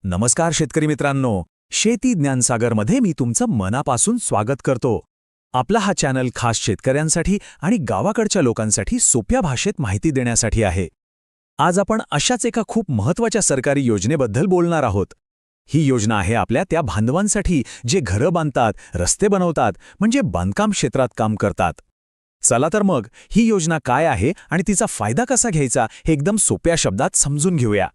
नमस्कार शेतकरी मित्रांनो, शेती ज्ञानसागरमध्ये मी तुमचं मनापासून स्वागत करतो. आपला हा चॅनल खास शेतकऱ्यांसाठी आणि गावाकडच्या लोकांसाठी सोप्या भाषेत माहिती देण्यासाठी आहे. आज आपण अशाच एका खूप महत्त्वाच्या सरकारी योजनेबद्दल बोलणार आहोत. ही योजना आहे आपल्या त्या बांधवांसाठी जे घरं बांधतात, रस्ते बनवतात, म्हणजे बांधकाम क्षेत्रात काम करतात. चला तर मग ही योजना काय आहे आणि तिचा फायदा कसा घ्यायचा हे एकदम सोप्या शब्दात समजून घेऊया.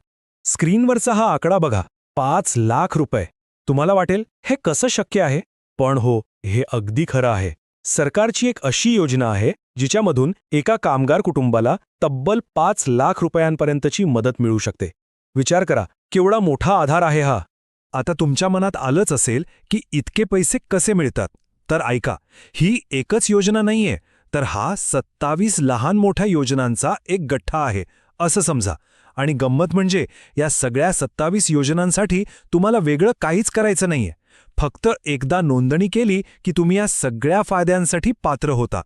स्क्रीनवरचा हा आकडा बघा, 5 लाख रुपये. तुम्हाला वाटेल हे कसं शक्य आहे? पण हो, हे अगदी खरं आहे. सरकारची एक अशी योजना आहे जिच्यामधून एका कामगार कुटुंबाला तब्बल 5 लाख रुपयांपर्यंतची मदत मिळू शकते. विचार करा, केवढा मोठा आधार आहे हा. आता तुमच्या मनात आलंच असेल की इतके पैसे कसे मिळतात. तर ऐका, ही एकच योजना नाहीये, तर हा 27 लहान मोठ्या योजनांचा एक गठ्ठा आहे असं समजा. आणि गंमत म्हणजे या सगळ्या 27 योजनांसाठी तुम्हाला वेगळं काहीच करायचं नाहीये. फक्त एकदा नोंदणी केली की तुम्ही या सगळ्या फायद्यांसाठी पात्र होता.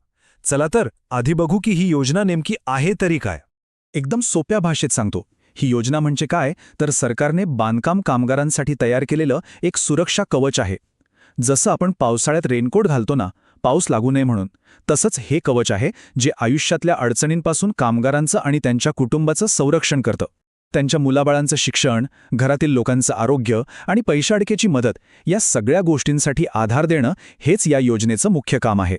चला तर आधी बघू की ही योजना नेमकी आहे तरी काय. एकदम सोप्या भाषेत सांगतो. ही योजना म्हणजे काय, तर सरकारने बांधकाम कामगारांसाठी तयार केलेलं एक सुरक्षा कवच आहे. जसं आपण पावसाळ्यात रेनकोट घालतो ना, पाऊस लागू नये म्हणून, तसंच हे कवच आहे जे आयुष्यातल्या अडचणींपासून कामगारांचं आणि त्यांच्या कुटुंबाचं संरक्षण करतं. त्यांच्या मुलाबाळांचं शिक्षण, घरातील लोकांचं आरोग्य आणि पैशाअडकेची मदत या सगळ्या गोष्टींसाठी आधार देणं हेच या योजनेचं मुख्य काम आहे.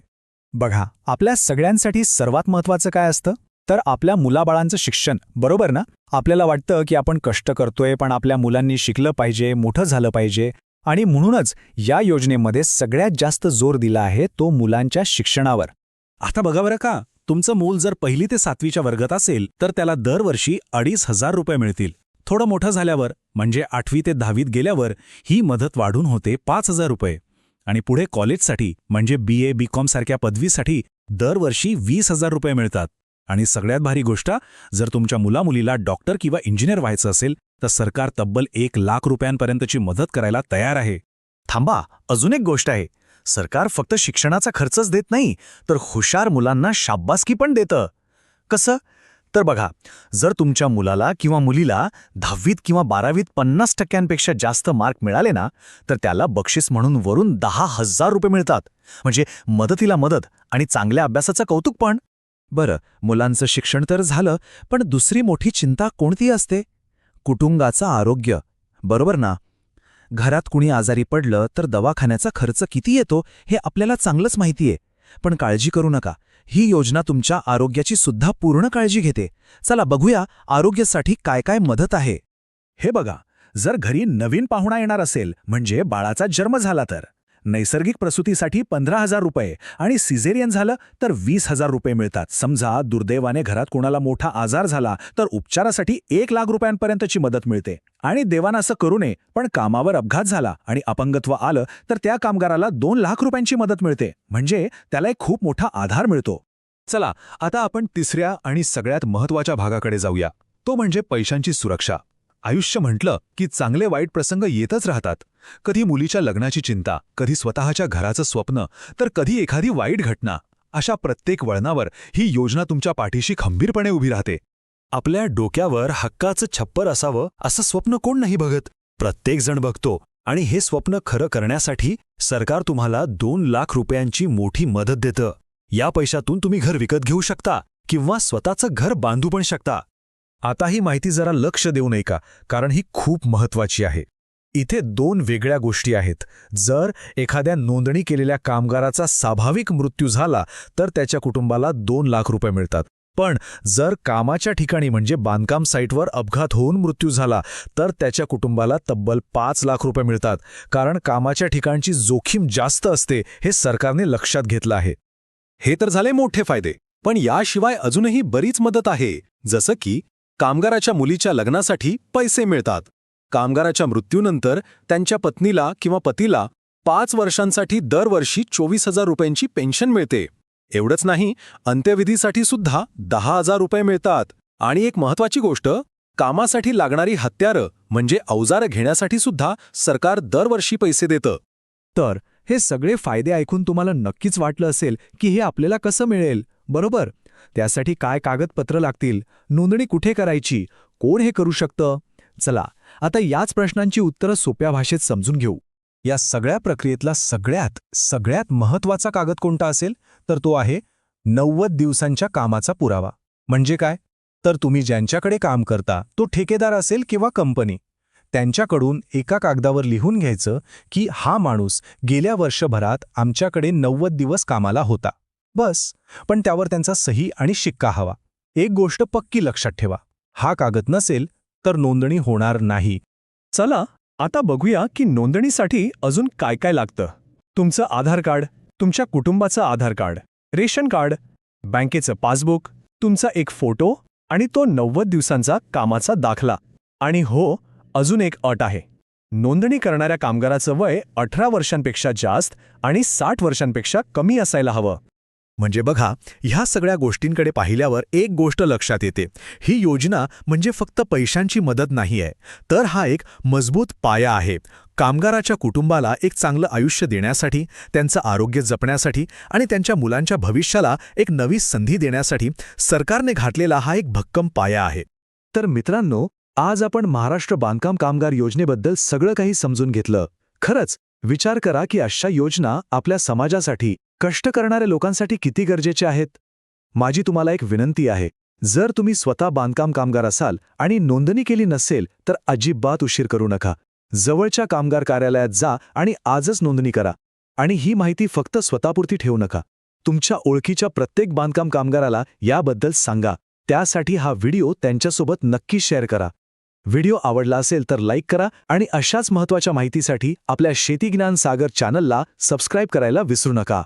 बघा, आपल्या सगळ्यांसाठी सर्वात महत्त्वाचं काय असतं, तर आपल्या मुलाबाळांचं शिक्षण, बरोबर ना? आपल्याला वाटतं की आपण कष्ट करतोय, पण आपल्या मुलांनी शिकलं पाहिजे, मोठं झालं पाहिजे. आणि म्हणूनच या योजनेमध्ये सगळ्यात जास्त जोर दिला आहे तो मुलांच्या शिक्षणावर. आता बघा बरं का, तुमचं मूल जर 1ली ते 7वीच्या वर्गात असेल तर त्याला दरवर्षी 2,500 रुपये मिळतील. थोडं मोठं झाल्यावर म्हणजे 8वी ते 10वीत गेल्यावर ही मदत वाढून होते 5,000 रुपये. आणि पुढे कॉलेजसाठी म्हणजे BA BCom सारख्या पदवीसाठी दरवर्षी 20,000 रुपये मिळतात. आणि सगळ्यात भारी गोष्ट, जर तुमच्या मुलामुलीला डॉक्टर किंवा इंजिनियर व्हायचं असेल तर सरकार तब्बल 1 लाख रुपयांपर्यंतची मदत करायला तयार आहे. थांबा, अजून एक गोष्ट आहे. सरकार फक्त शिक्षणाचा खर्चच देत नाही, तर हुशार मुलांना शाब्बासकी पण देतं. कसं? तर बघा, जर तुमच्या मुलाला किंवा मुलीला 10वीत किंवा 12वीत 50% जास्त मार्क मिळाले ना, तर त्याला बक्षीस म्हणून वरून 10,000 रुपये मिळतात. म्हणजे मदतीला मदत आणि चांगल्या अभ्यासाचं कौतुक पण. बरं, मुलांचं शिक्षण तर झालं, पण दुसरी मोठी चिंता कोणती असते? कुटुंबाचं आरोग्य, बरोबर ना? घरात कुणी आजारी पडलं तर दवाखान्याचा खर्च किती येतो हे आपल्याला चांगलंच माहितीये. पण काळजी करू नका, ही योजना तुमच्या आरोग्याची सुद्धा पूर्ण काळजी घेते. चला बघूया आरोग्यासाठी काय काय मदत आहे. हे बघा, जर घरी नवीन पाहुणा येणार असेल म्हणजे बाळाचा जन्म झाला तर नैसर्गिक प्रसूतीसाठी 15,000 रुपये आणि सिझेरियन झालं तर 20,000 रुपये मिळतात. समजा दुर्दैवाने घरात कोणाला मोठा आजार झाला तर उपचारासाठी 1 लाख रुपयांपर्यंतची मदत मिळते. आणि देवानं असं करू नये, पण कामावर अपघात झाला आणि अपंगत्व आलं तर त्या कामगाराला 2 लाख रुपयांची मदत मिळते. म्हणजे त्याला एक खूप मोठा आधार मिळतो. चला, आता आपण तिसऱ्या आणि सगळ्यात महत्त्वाच्या भागाकडे जाऊया. तो म्हणजे पैशांची सुरक्षा. आयुष्य म्हटलं की चांगले वाईट प्रसंग येतच राहतात. कधी मुलीच्या लग्नाची चिंता, कधी स्वतःच्या घराचं स्वप्न, तर कधी एखादी वाईट घटना. अशा प्रत्येक वळणावर ही योजना तुमच्या पाठीशी खंबीरपणे उभी राहते. आपल्या डोक्यावर हक्काचं छप्पर असावं असं स्वप्न कोण नाही बघत? प्रत्येक जण बघतो. आणि हे स्वप्न खरं करण्यासाठी सरकार तुम्हाला 2 लाख रुपयांची मोठी मदत देतं. या पैशातून तुम्ही घर विकत घेऊ शकता किंवा स्वतःचं घर बांधू पण शकता. आता ही माहिती जरा लक्ष देऊ नये का, कारण ही खूप महत्त्वाची आहे. इथे 2 वेगळ्या गोष्टी आहेत. जर एखाद्या नोंदणी केलेल्या कामगाराचा स्वाभाविक मृत्यू झाला तर त्याच्या कुटुंबाला 2 लाख रुपये मिळतात. पण जर कामाच्या ठिकाणी म्हणजे बांधकाम साईटवर अपघात होऊन मृत्यू झाला तर त्याच्या कुटुंबाला तब्बल 5 लाख रुपये मिळतात. कारण कामाच्या ठिकाणची जोखीम जास्त असते हे सरकारने लक्षात घेतलं आहे. हे तर झाले मोठे फायदे, पण याशिवाय अजूनही बरीच मदत आहे. जसं की कामगाराच्या मुलीच्या लग्नासाठी पैसे मिळतात. कामगाराच्या मृत्यूनंतर त्यांच्या पत्नीला किंवा पतीला 5 वर्षांसाठी दरवर्षी 24,000 रुपयांची पेन्शन मिळते. एवढंच नाही, अंत्यविधीसाठी सुद्धा 10,000 रुपये मिळतात. आणि एक महत्त्वाची गोष्ट, कामासाठी लागणारी हत्यारं म्हणजे अवजारं घेण्यासाठी सुद्धा सरकार दरवर्षी पैसे देतं. तर हे सगळे फायदे ऐकून तुम्हाला नक्कीच वाटलं असेल की हे आपल्याला कसं मिळेल, बरोबर? त्यासाठी काय कागदपत्र लागतील, नोंदणी कुठे करायची, कोण हे करू शकतं? चला, आता याच प्रश्नांची उत्तरं सोप्या भाषेत समजून घेऊ. या सगळ्या प्रक्रियेतला सगळ्यात महत्त्वाचा कागद कोणता असेल तर तो आहे 90 दिवसांच्या कामाचा पुरावा. म्हणजे काय? तर तुम्ही ज्यांच्याकडे काम करता तो ठेकेदार असेल किंवा कंपनी, त्यांच्याकडून एका कागदावर लिहून घ्यायचं की हा माणूस गेल्या वर्षभरात आमच्याकडे 90 दिवस कामाला होता. बस. पण त्यावर त्यांचा सही आणि शिक्का हवा. एक गोष्ट पक्की लक्षात ठेवा, हा कागद नसेल तर नोंदणी होणार नाही. चला आता बघूया की नोंदणीसाठी अजून काय काय लागतं. तुमचं आधार कार्ड, तुमच्या कुटुंबाचं आधार कार्ड, रेशन कार्ड, बँकेचं पासबुक, तुमचा एक फोटो आणि तो 90 दिवसांचा कामाचा दाखला. आणि हो, अजून एक अट आहे. नोंदणी करणाऱ्या कामगाराचं वय 18 वर्षांपेक्षा जास्त आणि 60 वर्षांपेक्षा कमी असायला हवं. म्हणजे बघा, ह्या सगळ्या गोष्टींकडे पाहिल्यावर एक गोष्ट लक्षात येते. ही योजना म्हणजे फक्त पैशांची मदत नाही आहे, तर हा एक मजबूत पाया आहे. कामगाराच्या कुटुंबाला एक चांगलं आयुष्य देण्यासाठी, त्यांचं आरोग्य जपण्यासाठी आणि त्यांच्या मुलांच्या भविष्याला एक नवी संधी देण्यासाठी सरकारने घातलेला हा एक भक्कम पाया आहे. तर मित्रांनो, आज आपण महाराष्ट्र बांधकाम कामगार योजनेबद्दल सगळं काही समजून घेतलं. खरंच विचार करा की अशा योजना आपल्या समाजासाठी, कष्ट करणाऱ्या लोकांसाठी किती गरजेचे आहेत. माझी तुम्हाला एक विनंती आहे, जर तुम्ही स्वतः बांधकाम कामगार असाल आणि नोंदणी केली नसेल तर अजिबात उशीर करू नका. जवळच्या कामगार कार्यालयात जा आणि आजच नोंदणी करा. आणि ही माहिती फक्त स्वतःपुरती ठेवू नका. तुमच्या ओळखीच्या प्रत्येक बांधकाम कामगाराला याबद्दल सांगा. त्यासाठी हा व्हिडिओ त्यांच्यासोबत नक्की शेअर करा. व्हिडिओ आवडला असेल तर लाईक करा आणि अशाच महत्त्वाच्या माहितीसाठी आपल्या शेती ज्ञान सागर चॅनलला सबस्क्राईब करायला विसरू नका.